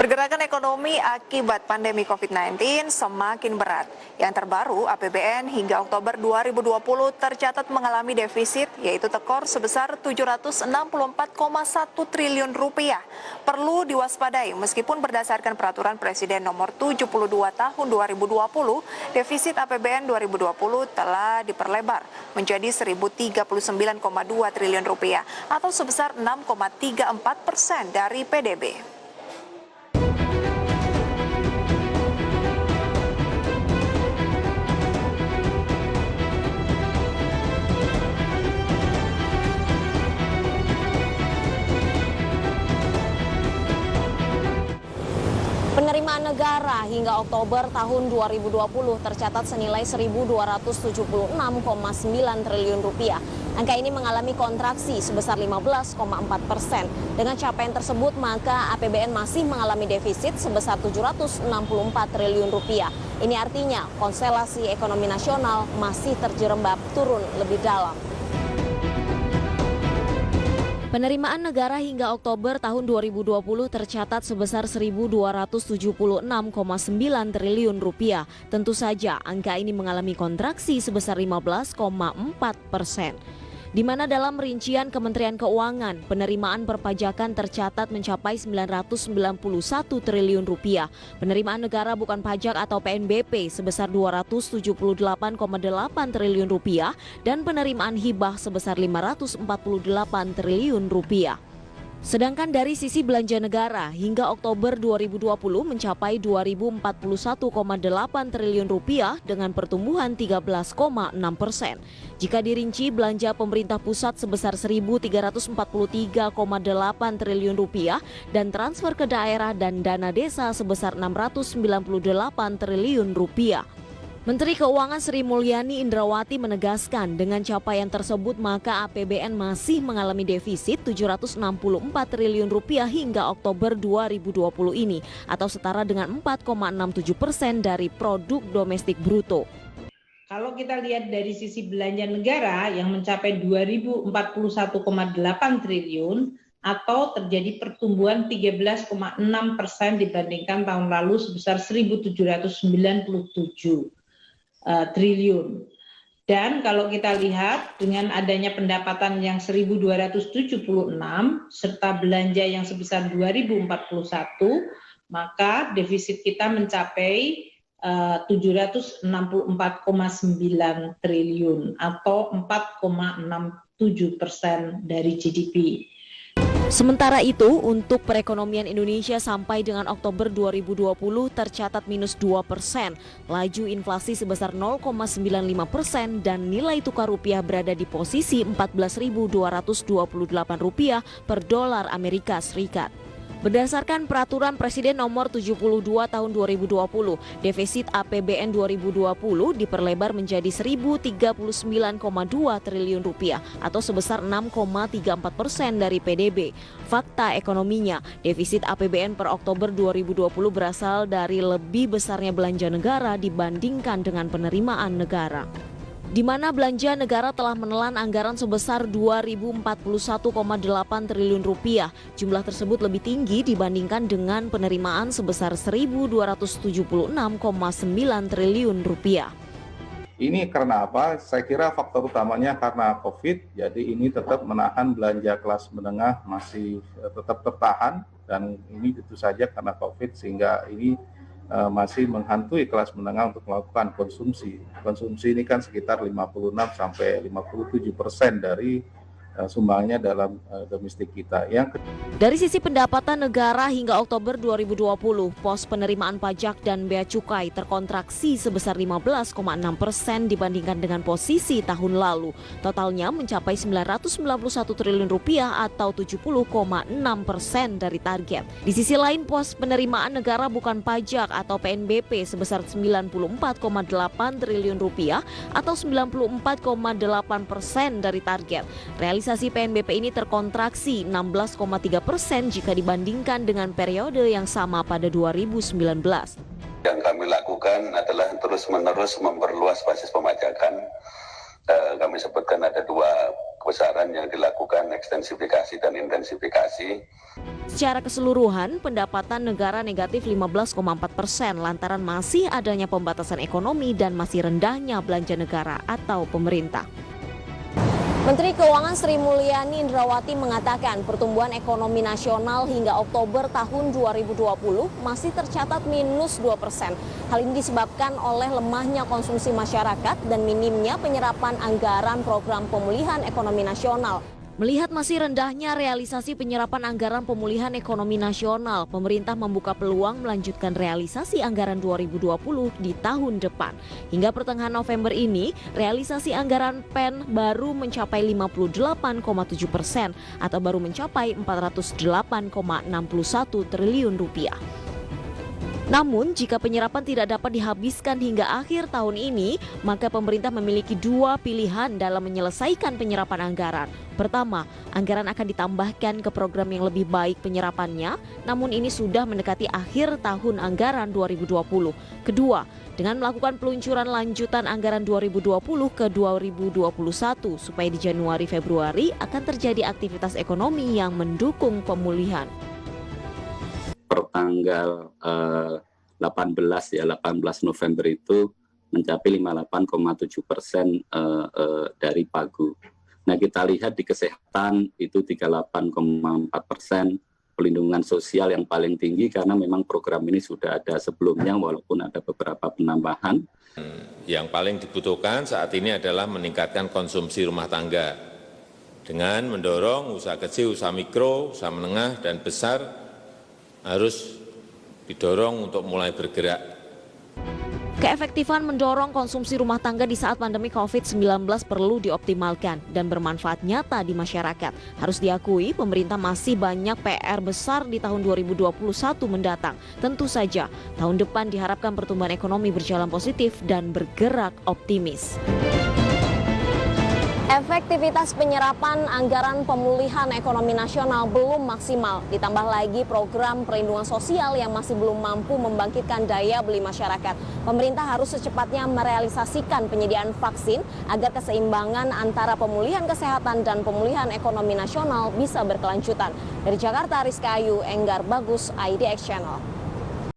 Pergerakan ekonomi akibat pandemi COVID-19 semakin berat. Yang terbaru, APBN hingga Oktober 2020 tercatat mengalami defisit, yaitu tekor sebesar 764,1 triliun rupiah. Perlu diwaspadai, meskipun berdasarkan peraturan Presiden nomor 72 tahun 2020, defisit APBN 2020 telah diperlebar menjadi 1.039,2 triliun rupiah atau sebesar 6,34% dari PDB. Penerimaan negara hingga Oktober tahun 2020 tercatat senilai 1.276,9 triliun rupiah. Angka ini mengalami kontraksi sebesar 15,4%. Dengan capaian tersebut, maka APBN masih mengalami defisit sebesar 764 triliun rupiah. Ini artinya konstelasi ekonomi nasional masih terjerembab turun lebih dalam. Penerimaan negara hingga Oktober tahun 2020 tercatat sebesar 1.276,9 triliun rupiah. Tentu saja angka ini mengalami kontraksi sebesar 15,4%. Di mana dalam rincian Kementerian Keuangan, penerimaan perpajakan tercatat mencapai 991 triliun rupiah. Penerimaan negara bukan pajak atau PNBP sebesar 278,8 triliun rupiah dan penerimaan hibah sebesar 548 triliun rupiah. Sedangkan dari sisi belanja negara hingga Oktober 2020 mencapai 2.041,8 triliun rupiah dengan pertumbuhan 13,6%. Jika dirinci, belanja pemerintah pusat sebesar 1.343,8 triliun rupiah dan transfer ke daerah dan dana desa sebesar 698 triliun rupiah. Menteri Keuangan Sri Mulyani Indrawati menegaskan dengan capaian tersebut maka APBN masih mengalami defisit 764 triliun rupiah hingga Oktober 2020 ini atau setara dengan 4,67% dari produk domestik bruto. Kalau kita lihat dari sisi belanja negara yang mencapai 2.041,8 triliun atau terjadi pertumbuhan 13,6% dibandingkan tahun lalu sebesar 1.797 triliun. Dan kalau kita lihat dengan adanya pendapatan yang 1.276 serta belanja yang sebesar 2.041, maka defisit kita mencapai 764,9 triliun atau 4,67% dari GDP. Sementara itu, untuk perekonomian Indonesia sampai dengan Oktober 2020 tercatat minus 2%, laju inflasi sebesar 0,95% dan nilai tukar rupiah berada di posisi Rp14.228 per dolar Amerika Serikat. Berdasarkan peraturan Presiden nomor 72 tahun 2020, defisit APBN 2020 diperlebar menjadi 1.039,2 triliun rupiah atau sebesar 6,34% dari PDB. Fakta ekonominya, defisit APBN per Oktober 2020 berasal dari lebih besarnya belanja negara dibandingkan dengan penerimaan negara, di mana belanja negara telah menelan anggaran sebesar 2.041,8 triliun rupiah. Jumlah tersebut lebih tinggi dibandingkan dengan penerimaan sebesar 1.276,9 triliun rupiah. Ini karena apa? Saya kira faktor utamanya karena COVID, jadi ini tetap menahan belanja kelas menengah masih tetap tertahan, dan ini tentu saja karena COVID sehingga ini masih menghantui kelas menengah untuk melakukan konsumsi. Konsumsi ini kan sekitar 56-57% dari sumbangnya dalam domestik kita. Dari sisi pendapatan negara hingga Oktober 2020, pos penerimaan pajak dan bea cukai terkontraksi sebesar 15,6% dibandingkan dengan posisi tahun lalu. Totalnya mencapai 991 triliun rupiah atau 70,6% dari target. Di sisi lain, pos penerimaan negara bukan pajak atau PNBP sebesar 94,8 triliun rupiah atau 94,8% dari target. Realisasi PNBP ini terkontraksi 16,3% jika dibandingkan dengan periode yang sama pada 2019. Yang kami lakukan adalah terus-menerus memperluas basis pemajakan. Kami sebutkan ada dua kebesaran yang dilakukan ekstensifikasi dan intensifikasi. Secara keseluruhan, pendapatan negara negatif 15,4% lantaran masih adanya pembatasan ekonomi dan masih rendahnya belanja negara atau pemerintah. Menteri Keuangan Sri Mulyani Indrawati mengatakan pertumbuhan ekonomi nasional hingga Oktober tahun 2020 masih tercatat minus 2%. Hal ini disebabkan oleh lemahnya konsumsi masyarakat dan minimnya penyerapan anggaran program pemulihan ekonomi nasional. Melihat masih rendahnya realisasi penyerapan anggaran pemulihan ekonomi nasional, pemerintah membuka peluang melanjutkan realisasi anggaran 2020 di tahun depan. Hingga pertengahan November ini, realisasi anggaran PEN baru mencapai 58,7% atau baru mencapai 408,61 triliun rupiah. Namun, jika penyerapan tidak dapat dihabiskan hingga akhir tahun ini, maka pemerintah memiliki dua pilihan dalam menyelesaikan penyerapan anggaran. Pertama, anggaran akan ditambahkan ke program yang lebih baik penyerapannya, namun ini sudah mendekati akhir tahun anggaran 2020. Kedua, dengan melakukan peluncuran lanjutan anggaran 2020 ke 2021, supaya di Januari-Februari akan terjadi aktivitas ekonomi yang mendukung pemulihan. Tanggal 18 November itu mencapai 58,7% dari pagu. Nah, kita lihat di kesehatan itu 38,4%, pelindungan sosial yang paling tinggi karena memang program ini sudah ada sebelumnya walaupun ada beberapa penambahan. Yang paling dibutuhkan saat ini adalah meningkatkan konsumsi rumah tangga dengan mendorong usaha kecil, usaha mikro, usaha menengah dan besar harus didorong untuk mulai bergerak. Keefektifan mendorong konsumsi rumah tangga di saat pandemi COVID-19 perlu dioptimalkan dan bermanfaat nyata di masyarakat. Harus diakui, pemerintah masih banyak PR besar di tahun 2021 mendatang. Tentu saja, tahun depan diharapkan pertumbuhan ekonomi berjalan positif dan bergerak optimis. Efektivitas penyerapan anggaran pemulihan ekonomi nasional belum maksimal. Ditambah lagi program perlindungan sosial yang masih belum mampu membangkitkan daya beli masyarakat. Pemerintah harus secepatnya merealisasikan penyediaan vaksin agar keseimbangan antara pemulihan kesehatan dan pemulihan ekonomi nasional bisa berkelanjutan. Dari Jakarta, Rizka Ayu, Enggar Bagus, IDX Channel.